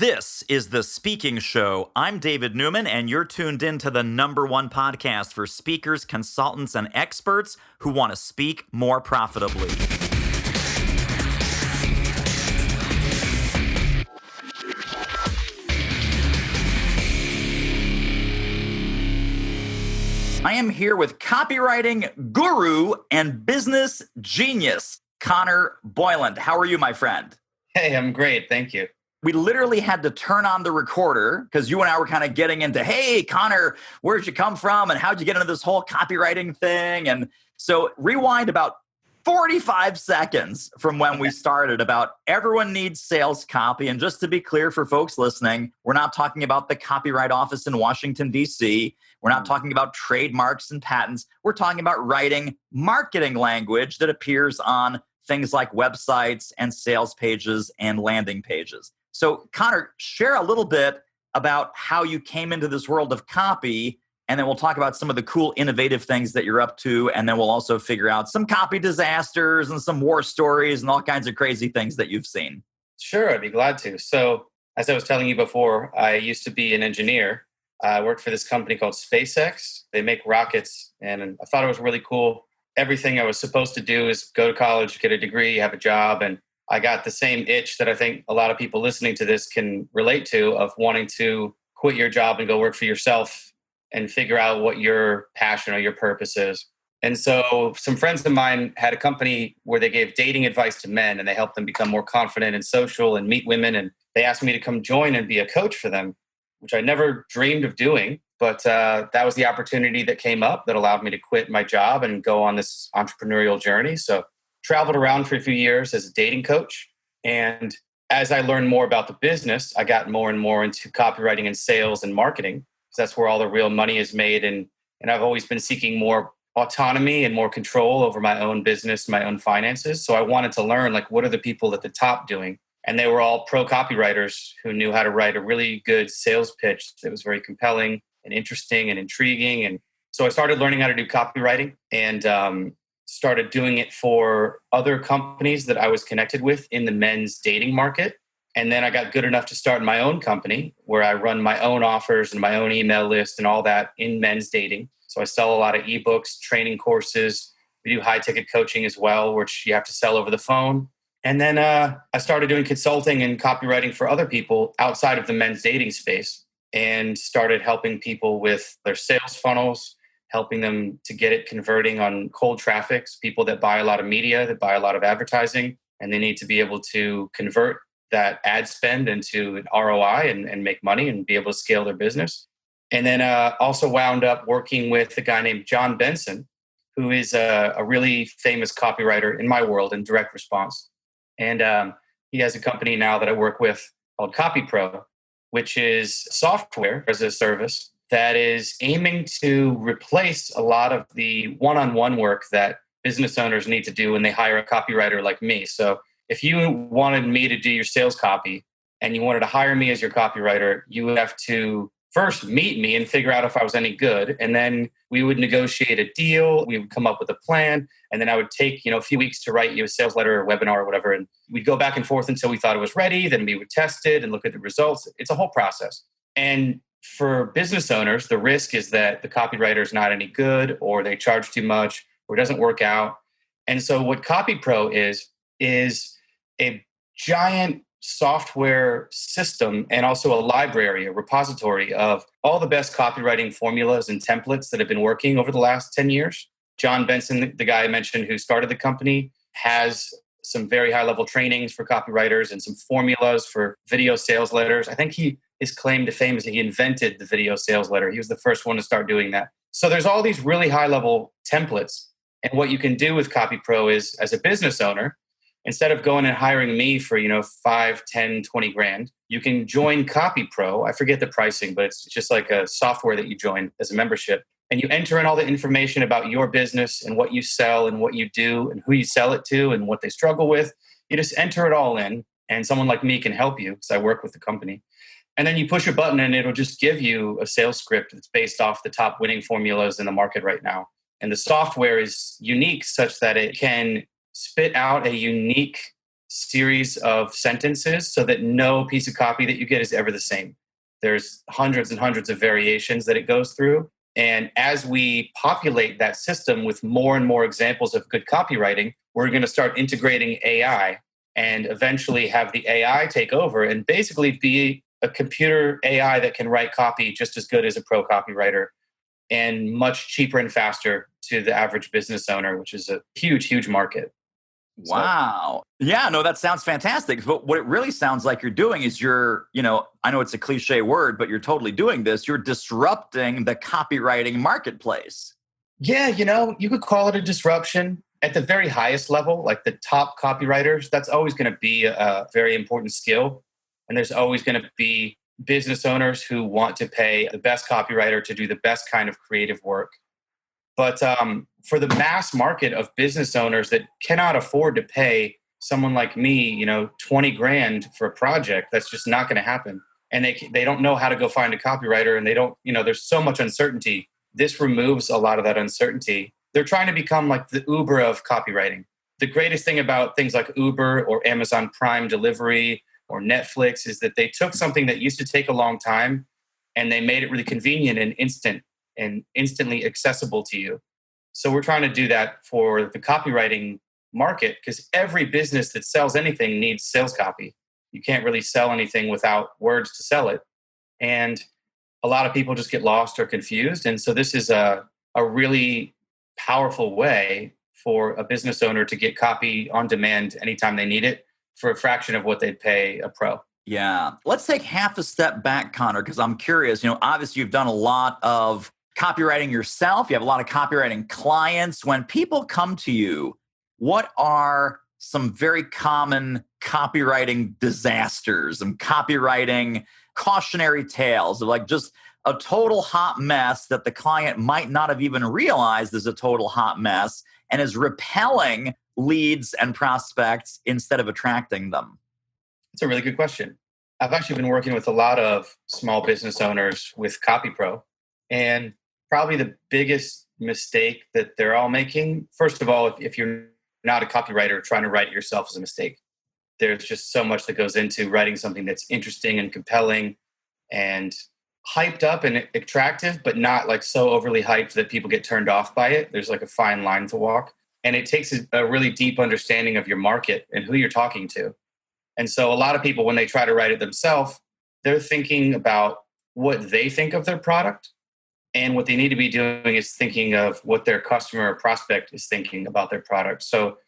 This is The Speaking Show. I'm David Newman, and you're tuned in to the #1 podcast for speakers, consultants, and experts who want to speak more profitably. I am here with copywriting guru and business genius, Connor Boyland. How are you, my friend? Hey, I'm great. Thank you. We literally had to turn on the recorder because you and I were kind of getting into, hey, Connor, where'd you come from? And how'd you get into this whole copywriting thing? And so rewind about 45 seconds from when we started about everyone needs sales copy. And just to be clear for folks listening, we're not talking about the copyright office in Washington, D.C. We're not talking about trademarks and patents. We're talking about writing marketing language that appears on things like websites and sales pages and landing pages. So, Connor, share a little bit about how you came into this world of copy, and then we'll talk about some of the cool, innovative things that you're up to, and then we'll also figure out some copy disasters and some war stories and all kinds of crazy things that you've seen. Sure, I'd be glad to. So, as I was telling you before, I used to be an engineer. I worked for this company called SpaceX. They make rockets, and I thought it was really cool. Everything I was supposed to do is go to college, get a degree, have a job, and I got the same itch that I think a lot of people listening to this can relate to, of wanting to quit your job and go work for yourself and figure out what your passion or your purpose is. And so some friends of mine had a company where they gave dating advice to men, and they helped them become more confident and social and meet women. And they asked me to come join and be a coach for them, which I never dreamed of doing. But that was the opportunity that came up that allowed me to quit my job and go on this entrepreneurial journey. So traveled around for a few years as a dating coach. And as I learned more about the business, I got more and more into copywriting and sales and marketing, because that's where all the real money is made. And I've always been seeking more autonomy and more control over my own business, my own finances. So I wanted to learn, like, what are the people at the top doing? And they were all pro copywriters who knew how to write a really good sales pitch that was very compelling and interesting and intriguing. And so I started learning how to do copywriting and started doing it for other companies that I was connected with in the men's dating market. And then I got good enough to start my own company where I run my own offers and my own email list and all that in men's dating. So I sell a lot of ebooks, training courses. We do high ticket coaching as well, which you have to sell over the phone. And then I started doing consulting and copywriting for other people outside of the men's dating space, and started helping people with their sales funnels, helping them to get it converting on cold traffic, people that buy a lot of media, that buy a lot of advertising, and they need to be able to convert that ad spend into an ROI and make money and be able to scale their business. And then also wound up working with a guy named John Benson, who is a really famous copywriter in my world in direct response. And he has a company now that I work with called CopyPro, which is software as a service that is aiming to replace a lot of the one-on-one work that business owners need to do when they hire a copywriter like me. So if you wanted me to do your sales copy and you wanted to hire me as your copywriter, you would have to first meet me and figure out if I was any good. And then we would negotiate a deal. We would come up with a plan. And then I would take, a few weeks to write you a sales letter or webinar or whatever. And we'd go back and forth until we thought it was ready. Then we would test it and look at the results. It's a whole process. And for business owners, the risk is that the copywriter is not any good, or they charge too much, or it doesn't work out. And so what CopyPro is a giant software system and also a library, a repository of all the best copywriting formulas and templates that have been working over the last 10 years. John Benson, the guy I mentioned who started the company, has some very high-level trainings for copywriters and some formulas for video sales letters. I think his claim to fame is that he invented the video sales letter. He was the first one to start doing that. So there's all these really high-level templates. And what you can do with CopyPro is, as a business owner, instead of going and hiring me for, 5, 10, 20 grand, you can join CopyPro. I forget the pricing, but it's just like a software that you join as a membership. And you enter in all the information about your business and what you sell and what you do and who you sell it to and what they struggle with. You just enter it all in, and someone like me can help you because I work with the company. And then you push a button and it'll just give you a sales script that's based off the top winning formulas in the market right now. And the software is unique such that it can spit out a unique series of sentences so that no piece of copy that you get is ever the same. There's hundreds and hundreds of variations that it goes through. And as we populate that system with more and more examples of good copywriting, we're going to start integrating AI and eventually have the AI take over and basically be a computer AI that can write copy just as good as a pro copywriter and much cheaper and faster to the average business owner, which is a huge, huge market. Wow. Yeah, no, that sounds fantastic. But what it really sounds like you're doing is I know it's a cliche word, but you're totally doing this. You're disrupting the copywriting marketplace. Yeah, you could call it a disruption at the very highest level, like the top copywriters. That's always going to be a very important skill. And there's always going to be business owners who want to pay the best copywriter to do the best kind of creative work. But for the mass market of business owners that cannot afford to pay someone like me, 20 grand for a project, that's just not going to happen. And they don't know how to go find a copywriter, and they don't, there's so much uncertainty. This removes a lot of that uncertainty. They're trying to become like the Uber of copywriting. The greatest thing about things like Uber or Amazon Prime delivery or Netflix is that they took something that used to take a long time and they made it really convenient and instant and instantly accessible to you. So we're trying to do that for the copywriting market, because every business that sells anything needs sales copy. You can't really sell anything without words to sell it. And a lot of people just get lost or confused. And so this is a really powerful way for a business owner to get copy on demand anytime they need it for a fraction of what they'd pay a pro. Yeah. Let's take half a step back, Connor, because I'm curious. Obviously you've done a lot of copywriting yourself. You have a lot of copywriting clients. When people come to you, what are some very common copywriting disasters and copywriting cautionary tales of like just a total hot mess that the client might not have even realized is a total hot mess and is repelling leads and prospects instead of attracting them? It's a really good question. I've actually been working with a lot of small business owners with CopyPro, and probably the biggest mistake that they're all making, first of all, if you're not a copywriter, trying to write it yourself is a mistake. There's just so much that goes into writing something that's interesting and compelling and hyped up and attractive, but not like so overly hyped that people get turned off by it. There's like a fine line to walk. And it takes a really deep understanding of your market and who you're talking to. And so a lot of people, when they try to write it themselves, they're thinking about what they think of their product. And what they need to be doing is thinking of what their customer or prospect is thinking about their product. So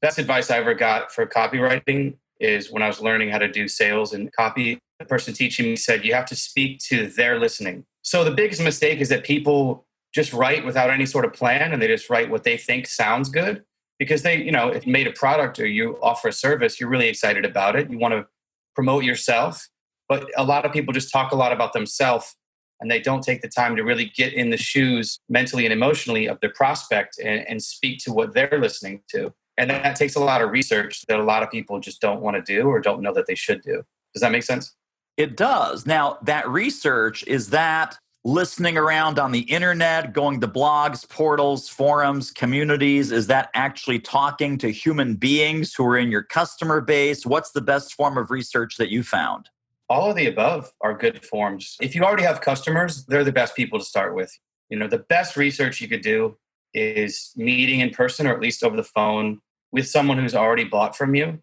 best advice I ever got for copywriting is when I was learning how to do sales and copy, the person teaching me said, you have to speak to their listening. So the biggest mistake is that people just write without any sort of plan, and they just write what they think sounds good because they, if you made a product or you offer a service, you're really excited about it. You want to promote yourself. But a lot of people just talk a lot about themselves, and they don't take the time to really get in the shoes mentally and emotionally of their prospect and speak to what they're listening to. And that takes a lot of research that a lot of people just don't want to do or don't know that they should do. Does that make sense? It does. Now, that research, is that listening around on the internet, going to blogs, portals, forums, communities? Is that actually talking to human beings who are in your customer base? What's the best form of research that you found? All of the above are good forms. If you already have customers, they're the best people to start with. The best research you could do is meeting in person or at least over the phone with someone who's already bought from you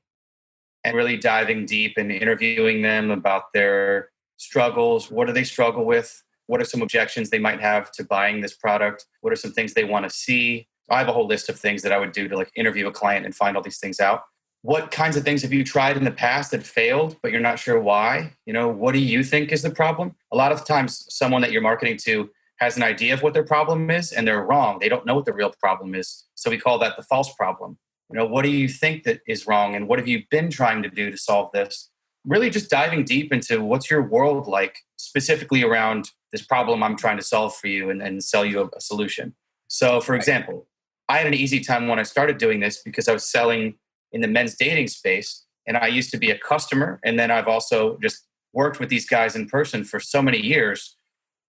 and really diving deep and interviewing them about their struggles. What do they struggle with? What are some objections they might have to buying this product? What are some things they want to see? I have a whole list of things that I would do to like interview a client and find all these things out. What kinds of things have you tried in the past that failed, but you're not sure why? What do you think is the problem? A lot of times someone that you're marketing to has an idea of what their problem is and they're wrong. They don't know what the real problem is. So we call that the false problem. What do you think that is wrong? And what have you been trying to do to solve this? Really just diving deep into what's your world like, specifically around this problem I'm trying to solve for you and sell you a solution. So for example, I had an easy time when I started doing this because I was selling in the men's dating space. And I used to be a customer. And then I've also just worked with these guys in person for so many years.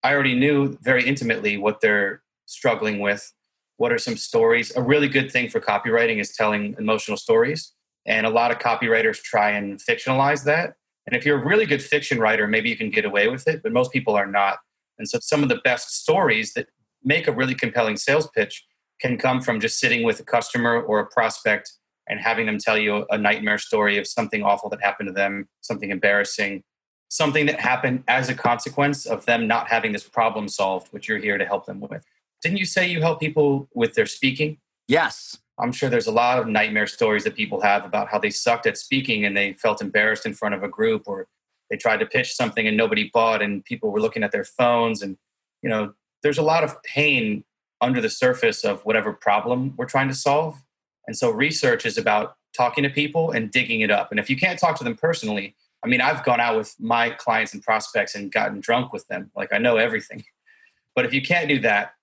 I already knew very intimately what they're struggling with. What are some stories? A really good thing for copywriting is telling emotional stories. And a lot of copywriters try and fictionalize that. And if you're a really good fiction writer, maybe you can get away with it, but most people are not. And so some of the best stories that make a really compelling sales pitch can come from just sitting with a customer or a prospect and having them tell you a nightmare story of something awful that happened to them, something embarrassing, something that happened as a consequence of them not having this problem solved, which you're here to help them with. Didn't you say you help people with their speaking? Yes. I'm sure there's a lot of nightmare stories that people have about how they sucked at speaking and they felt embarrassed in front of a group, or they tried to pitch something and nobody bought and people were looking at their phones. And, there's a lot of pain under the surface of whatever problem we're trying to solve. And so research is about talking to people and digging it up. And if you can't talk to them personally, I've gone out with my clients and prospects and gotten drunk with them. Like, I know everything. But if you can't do that,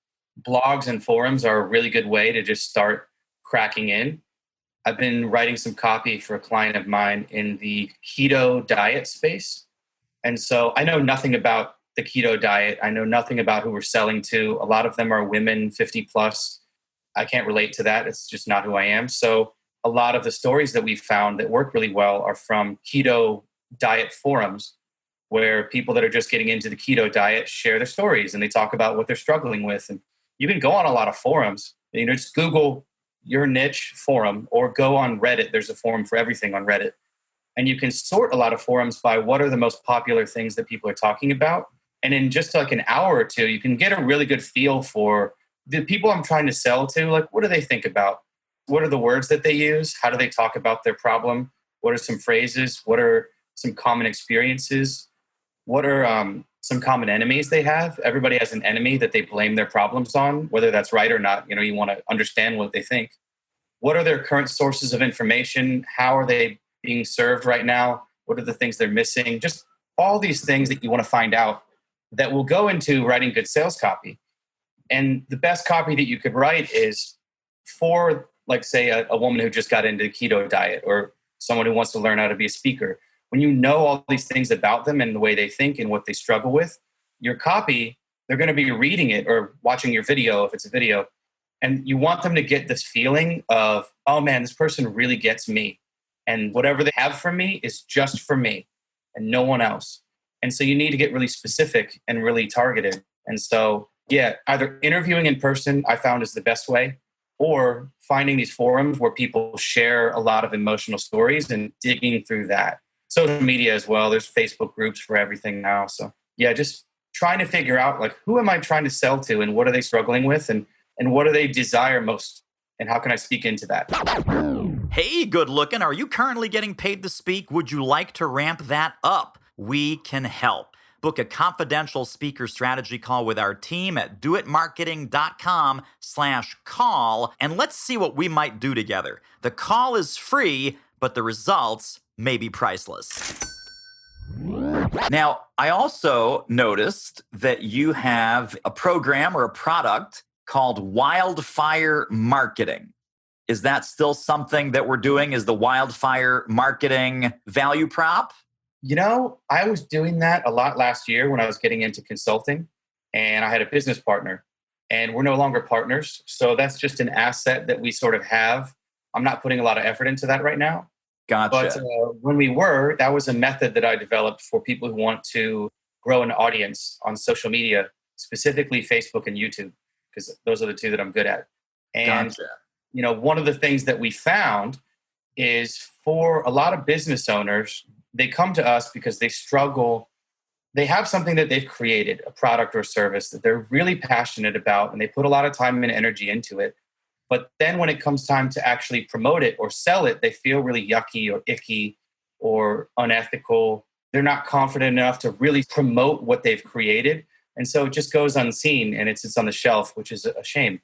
blogs and forums are a really good way to just start cracking in. I've been writing some copy for a client of mine in the keto diet space. And so I know nothing about the keto diet. I know nothing about who we're selling to. A lot of them are women 50 plus. I can't relate to that. It's just not who I am. So a lot of the stories that we've found that work really well are from keto diet forums, where people that are just getting into the keto diet share their stories and they talk about what they're struggling with. And you can go on a lot of forums. Just Google your niche forum or go on Reddit. There's a forum for everything on Reddit. And you can sort a lot of forums by what are the most popular things that people are talking about. And in just like an hour or two, you can get a really good feel for the people I'm trying to sell to. Like, what do they think about? What are the words that they use? How do they talk about their problem? What are some phrases? What are some common experiences? What are some common enemies they have? Everybody has an enemy that they blame their problems on, whether that's right or not. You want to understand what they think. What are their current sources of information? How are they being served right now? What are the things they're missing? Just all these things that you want to find out that will go into writing good sales copy. And the best copy that you could write is for, like, say, a woman who just got into the keto diet, or someone who wants to learn how to be a speaker. When you know all these things about them and the way they think and what they struggle with, your copy, they're going to be reading it or watching your video if it's a video. And you want them to get this feeling of, oh man, this person really gets me. And whatever they have for me is just for me and no one else. And so you need to get really specific and really targeted. And so, yeah, either interviewing in person, I found, is the best way, or finding these forums where people share a lot of emotional stories and digging through that. Social media as well. There's Facebook groups for everything now. So yeah, just trying to figure out, like, who am I trying to sell to and what are they struggling with and what do they desire most? And how can I speak into that? Hey, good looking. Are you currently getting paid to speak? Would you like to ramp that up? We can help. Book a confidential speaker strategy call with our team at doitmarketing.com/call, and let's see what we might do together. The call is free, but the results may be priceless. Now, I also noticed that you have a program or a product called Wildfire Marketing. Is that still something that we're doing? Is the Wildfire Marketing value prop? I was doing that a lot last year when I was getting into consulting, and I had a business partner, and we're no longer partners. So that's just an asset that we sort of have. I'm not putting a lot of effort into that right now. Gotcha. But when we were, that was a method that I developed for people who want to grow an audience on social media, specifically Facebook and YouTube, because those are the two that I'm good at. And, Gotcha. One of the things that we found is, for a lot of business owners, they come to us because they struggle. They have something that they've created, a product or service that they're really passionate about, and they put a lot of time and energy into it. But then when it comes time to actually promote it or sell it, they feel really yucky or icky or unethical. They're not confident enough to really promote what they've created. And so it just goes unseen and it sits on the shelf, which is a shame.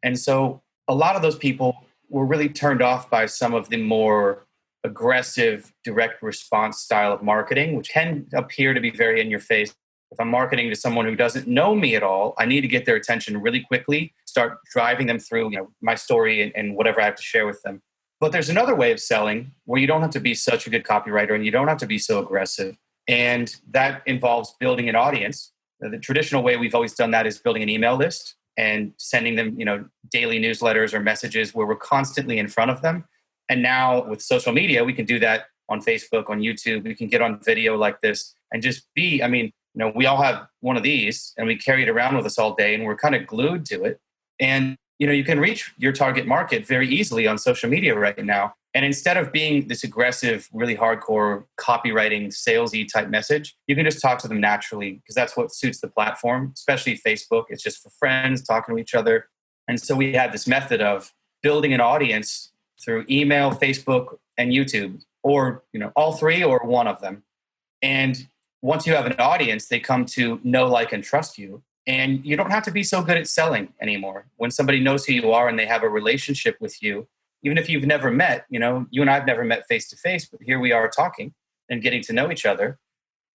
And so a lot of those people were really turned off by some of the more aggressive direct response style of marketing, which can appear to be very in your face. If I'm marketing to someone who doesn't know me at all, I need to get their attention really quickly, start driving them through my story and whatever I have to share with them. But there's another way of selling where you don't have to be such a good copywriter and you don't have to be so aggressive. And that involves building an audience. The traditional way we've always done that is building an email list and sending them, daily newsletters or messages where we're constantly in front of them. And now with social media, we can do that on Facebook, on YouTube. We can get on video like this and just be, we all have one of these and we carry it around with us all day and we're kind of glued to it. And, you can reach your target market very easily on social media right now. And instead of being this aggressive, really hardcore copywriting, salesy type message, you can just talk to them naturally because that's what suits the platform, especially Facebook. It's just for friends talking to each other. And so we had this method of building an audience through email, Facebook, and YouTube, or all three or one of them. And once you have an audience, they come to know, like, and trust you. And you don't have to be so good at selling anymore. When somebody knows who you are and they have a relationship with you, even if you've never met, you and I have never met face to face, but here we are talking and getting to know each other.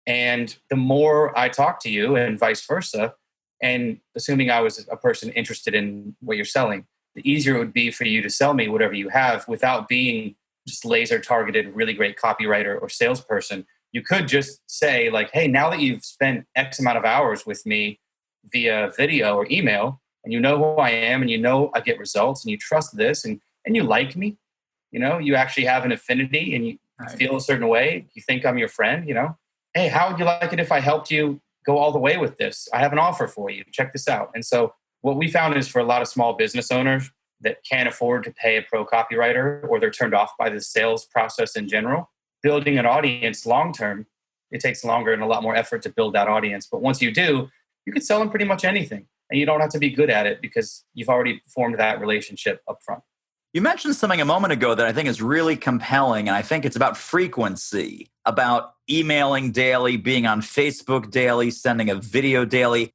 And the more I talk to you and vice versa, and assuming I was a person interested in what you're selling, the easier it would be for you to sell me whatever you have without being just laser targeted, really great copywriter or salesperson. You could just say like, hey, now that you've spent X amount of hours with me via video or email, and you know who I am, and you know I get results, and you trust this, and you like me, you actually have an affinity, and you feel a certain way. You think I'm your friend, hey, how would you like it if I helped you go all the way with this? I have an offer for you. Check this out. And so what we found is for a lot of small business owners that can't afford to pay a pro copywriter, or they're turned off by the sales process in general, building an audience long-term, it takes longer and a lot more effort to build that audience. But once you do, you can sell them pretty much anything. And you don't have to be good at it because you've already formed that relationship up front. You mentioned something a moment ago that I think is really compelling, and I think it's about frequency, about emailing daily, being on Facebook daily, sending a video daily.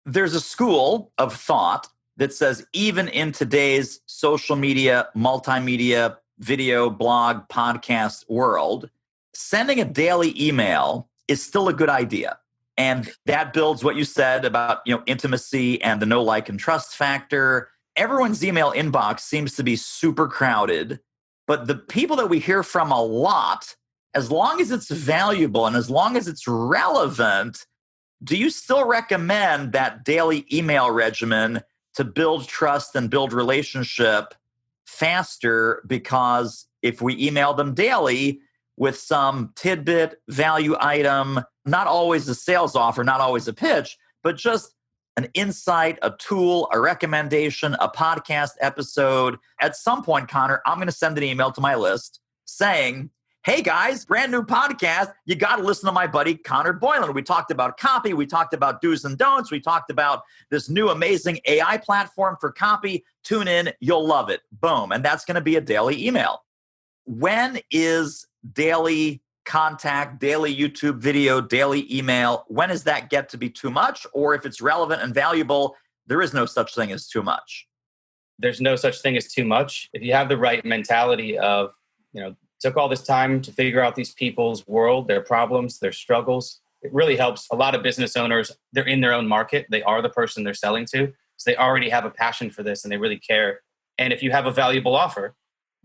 There's a school of thought that says even in today's social media, multimedia, video, blog, podcast world, sending a daily email is still a good idea. And that builds what you said about, intimacy and the know, like, and trust factor. Everyone's email inbox seems to be super crowded, but the people that we hear from a lot, as long as it's valuable and as long as it's relevant, do you still recommend that daily email regimen to build trust and build relationship faster? Because if we email them daily with some tidbit, value item, not always a sales offer, not always a pitch, but just an insight, a tool, a recommendation, a podcast episode. At some point, Connor, I'm going to send an email to my list saying, hey guys, brand new podcast. You got to listen to my buddy, Connor Boylan. We talked about copy. We talked about do's and don'ts. We talked about this new amazing AI platform for copy. Tune in. You'll love it. Boom. And that's going to be a daily email. When is daily contact, daily YouTube video, daily email, when does that get to be too much? Or if it's relevant and valuable, there is no such thing as too much. There's no such thing as too much. If you have the right mentality of, took all this time to figure out these people's world, their problems, their struggles, it really helps. A lot of business owners, they're in their own market. They are the person they're selling to. So they already have a passion for this and they really care. And if you have a valuable offer,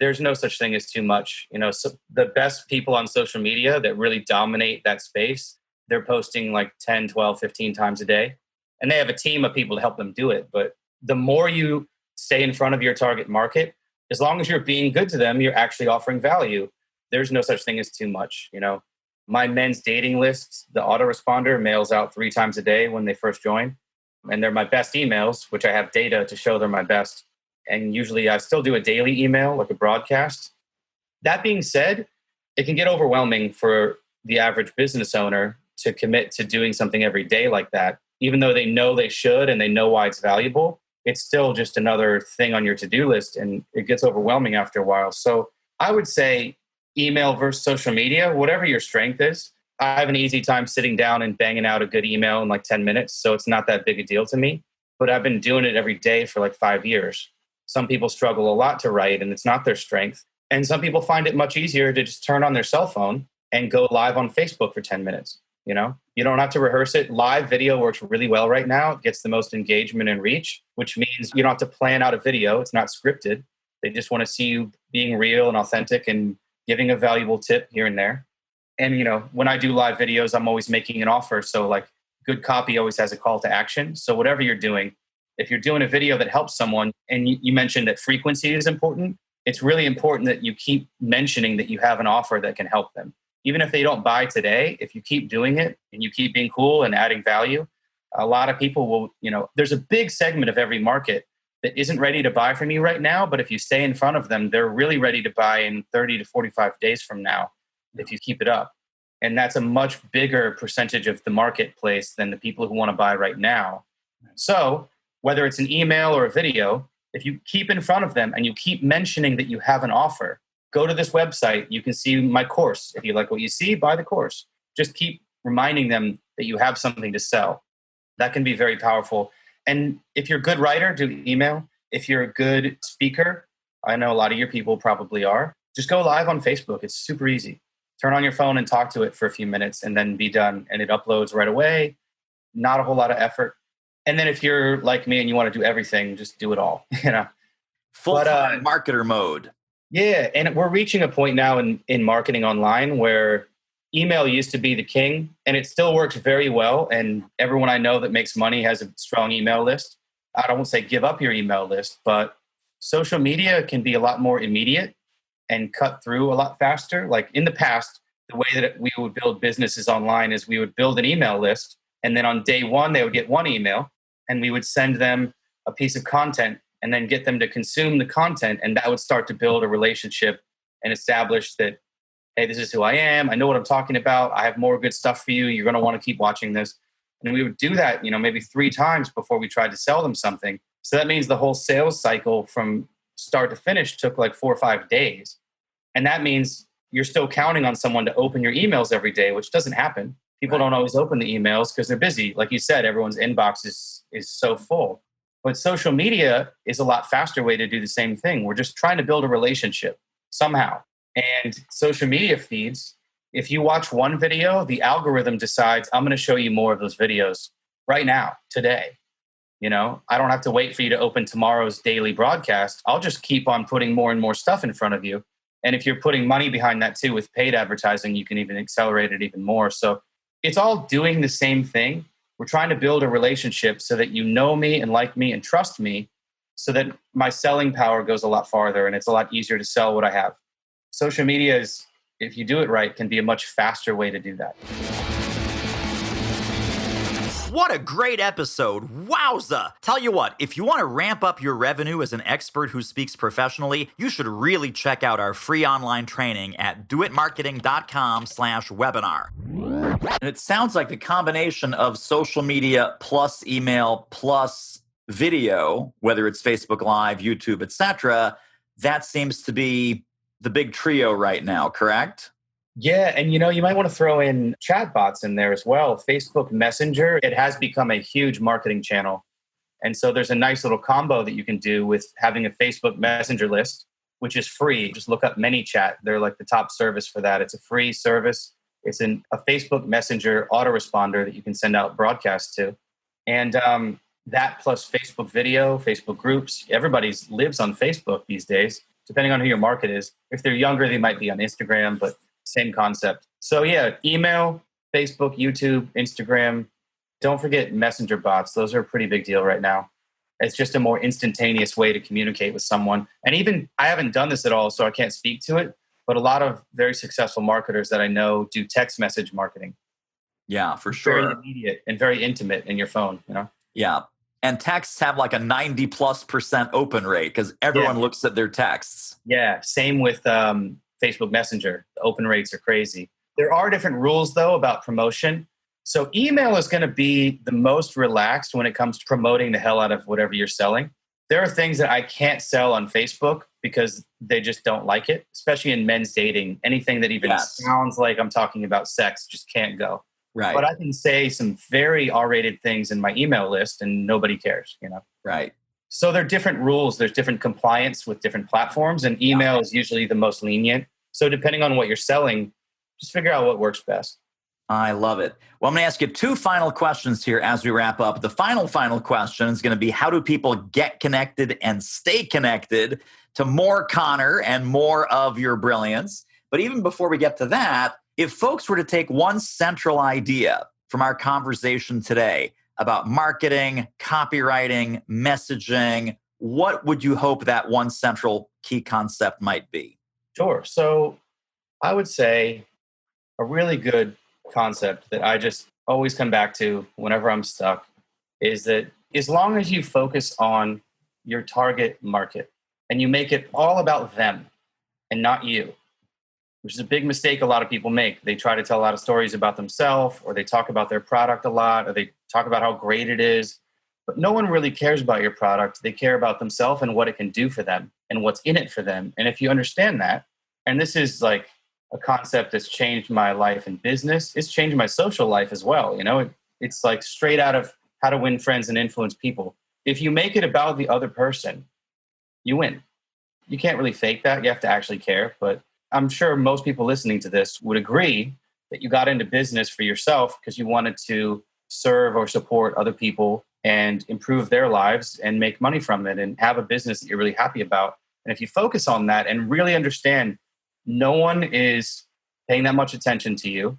there's no such thing as too much. So the best people on social media that really dominate that space, they're posting like 10, 12, 15 times a day. And they have a team of people to help them do it. But the more you stay in front of your target market, as long as you're being good to them, you're actually offering value. There's no such thing as too much. My men's dating lists, the autoresponder mails out 3 times a day when they first join. And they're my best emails, which I have data to show they're my best. And usually I still do a daily email, like a broadcast. That being said, it can get overwhelming for the average business owner to commit to doing something every day like that. Even though they know they should and they know why it's valuable, it's still just another thing on your to-do list and it gets overwhelming after a while. So I would say email versus social media, whatever your strength is. I have an easy time sitting down and banging out a good email in like 10 minutes. So it's not that big a deal to me, but I've been doing it every day for like 5 years. Some people struggle a lot to write and it's not their strength. And some people find it much easier to just turn on their cell phone and go live on Facebook for 10 minutes. You don't have to rehearse it. Live video works really well right now. It gets the most engagement and reach, which means you don't have to plan out a video. It's not scripted. They just want to see you being real and authentic and giving a valuable tip here and there. And, when I do live videos, I'm always making an offer. So like good copy always has a call to action. So whatever you're doing, if you're doing a video that helps someone, and you mentioned that frequency is important, it's really important that you keep mentioning that you have an offer that can help them. Even if they don't buy today, if you keep doing it and you keep being cool and adding value, a lot of people will, there's a big segment of every market that isn't ready to buy from you right now. But if you stay in front of them, they're really ready to buy in 30 to 45 days from now if you keep it up. And that's a much bigger percentage of the marketplace than the people who want to buy right now. So whether it's an email or a video, if you keep in front of them and you keep mentioning that you have an offer, go to this website. You can see my course. If you like what you see, buy the course. Just keep reminding them that you have something to sell. That can be very powerful. And if you're a good writer, do email. If you're a good speaker, I know a lot of your people probably are, just go live on Facebook. It's super easy. Turn on your phone and talk to it for a few minutes and then be done. And it uploads right away. Not a whole lot of effort. And then if you're like me and you want to do everything, just do it all, Full-time marketer mode. Yeah. And we're reaching a point now in marketing online where email used to be the king, and it still works very well. And everyone I know that makes money has a strong email list. I don't say give up your email list, but social media can be a lot more immediate and cut through a lot faster. Like in the past, the way that we would build businesses online is we would build an email list, and then on day one, they would get one email, and we would send them a piece of content and then get them to consume the content. And that would start to build a relationship and establish that, hey, this is who I am. I know what I'm talking about. I have more good stuff for you. You're going to want to keep watching this. And we would do that, maybe 3 times before we tried to sell them something. So that means the whole sales cycle from start to finish took like 4 or 5 days. And that means you're still counting on someone to open your emails every day, which doesn't happen. People don't always open the emails because they're busy. Like you said, everyone's inbox is so full. But social media is a lot faster way to do the same thing. We're just trying to build a relationship somehow. And social media feeds, if you watch one video, the algorithm decides, I'm going to show you more of those videos right now, today. I don't have to wait for you to open tomorrow's daily broadcast. I'll just keep on putting more and more stuff in front of you. And if you're putting money behind that too with paid advertising, you can even accelerate it even more. So it's all doing the same thing. We're trying to build a relationship so that you know me and like me and trust me so that my selling power goes a lot farther and it's a lot easier to sell what I have. Social media is, if you do it right, can be a much faster way to do that. What a great episode. Wowza. Tell you what, if you want to ramp up your revenue as an expert who speaks professionally, you should really check out our free online training at doitmarketing.com/webinar. And it sounds like the combination of social media plus email plus video, whether it's Facebook Live, YouTube, etc., that seems to be the big trio right now, correct? Yeah. And, you might want to throw in chatbots in there as well. Facebook Messenger, it has become a huge marketing channel. And so there's a nice little combo that you can do with having a Facebook Messenger list, which is free. Just look up ManyChat. They're like the top service for that. It's a free service. It's a Facebook Messenger autoresponder that you can send out broadcasts to. And that plus Facebook video, Facebook groups, everybody lives on Facebook these days, depending on who your market is. If they're younger, they might be on Instagram, but same concept. So yeah, email, Facebook, YouTube, Instagram. Don't forget messenger bots. Those are a pretty big deal right now. It's just a more instantaneous way to communicate with someone. And even, I haven't done this at all, so I can't speak to it, but a lot of very successful marketers that I know do text message marketing. Yeah, for sure. Very immediate and very intimate in your phone, Yeah. And texts have like a 90+% open rate because everyone looks at their texts. Yeah. Same with Facebook Messenger. The open rates are crazy. There are different rules though about promotion. So email is going to be the most relaxed when it comes to promoting the hell out of whatever you're selling. There are things that I can't sell on Facebook because they just don't like it, especially in men's dating. Anything that even sounds like I'm talking about sex just can't go. Right. But I can say some very R-rated things in my email list and nobody cares, Right. So there are different rules. There's different compliance with different platforms, and email is usually the most lenient. So depending on what you're selling, just figure out what works best. I love it. Well, I'm going to ask you 2 final questions here as we wrap up. The final question is going to be, how do people get connected and stay connected to more Connor and more of your brilliance? But even before we get to that, if folks were to take one central idea from our conversation today about marketing, copywriting, messaging, what would you hope that one central key concept might be? Sure. So I would say a really good concept that I just always come back to whenever I'm stuck is that as long as you focus on your target market and you make it all about them and not you, which is a big mistake a lot of people make. They try to tell a lot of stories about themselves, or they talk about their product a lot, or they talk about how great it is. But no one really cares about your product. They care about themselves and what it can do for them and what's in it for them. And if you understand that, and this is like a concept that's changed my life in business, it's changed my social life as well. It's like straight out of How to Win Friends and Influence People. If you make it about the other person, you win. You can't really fake that. You have to actually care. But I'm sure most people listening to this would agree that you got into business for yourself because you wanted to serve or support other people and improve their lives and make money from it and have a business that you're really happy about. And if you focus on that and really understand no one is paying that much attention to you,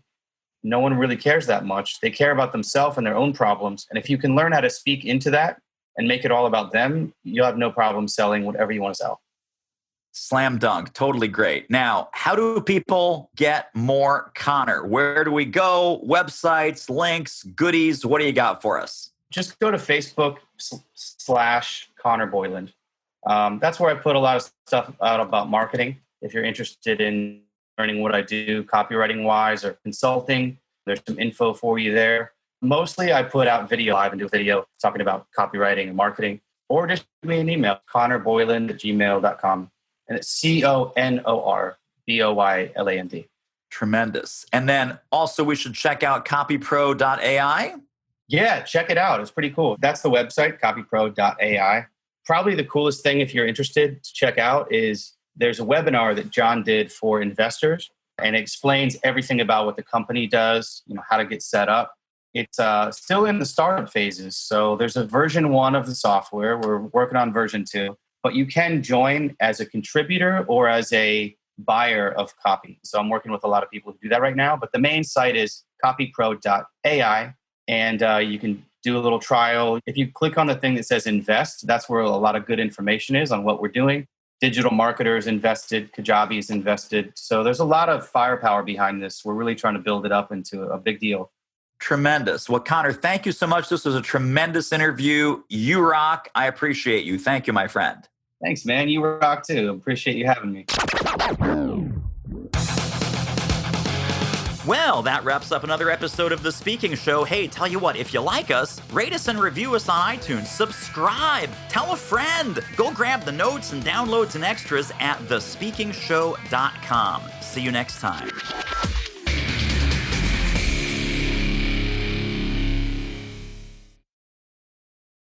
no one really cares that much. They care about themselves and their own problems. And if you can learn how to speak into that and make it all about them, you'll have no problem selling whatever you want to sell. Slam dunk. Totally great. Now, how do people get more Connor? Where do we go? Websites, links, goodies? What do you got for us? Just go to Facebook /Connor Boyland. That's where I put a lot of stuff out about marketing. If you're interested in learning what I do copywriting wise or consulting, there's some info for you there. Mostly I put out video. I even do a video talking about copywriting and marketing, or just give me an email, connorboyland@gmail.com. And it's CONORBOYLAND. Tremendous. And then also we should check out copypro.ai. Yeah, check it out. It's pretty cool. That's the website, copypro.ai. Probably the coolest thing if you're interested to check out is there's a webinar that John did for investors, and it explains everything about what the company does, how to get set up. It's still in the startup phases. So there's a version 1 of the software. We're working on version 2, but you can join as a contributor or as a buyer of copy. So I'm working with a lot of people who do that right now, but the main site is copypro.ai, and you can do a little trial. If you click on the thing that says invest, that's where a lot of good information is on what we're doing. Digital marketers invested, Kajabi's invested. So there's a lot of firepower behind this. We're really trying to build it up into a big deal. Tremendous. Well, Connor, thank you so much. This was a tremendous interview. You rock. I appreciate you. Thank you, my friend. Thanks, man. You rock too. Appreciate you having me. Well, that wraps up another episode of The Speaking Show. Hey, tell you what, if you like us, rate us and review us on iTunes. Subscribe. Tell a friend. Go grab the notes and downloads and extras at thespeakingshow.com. See you next time.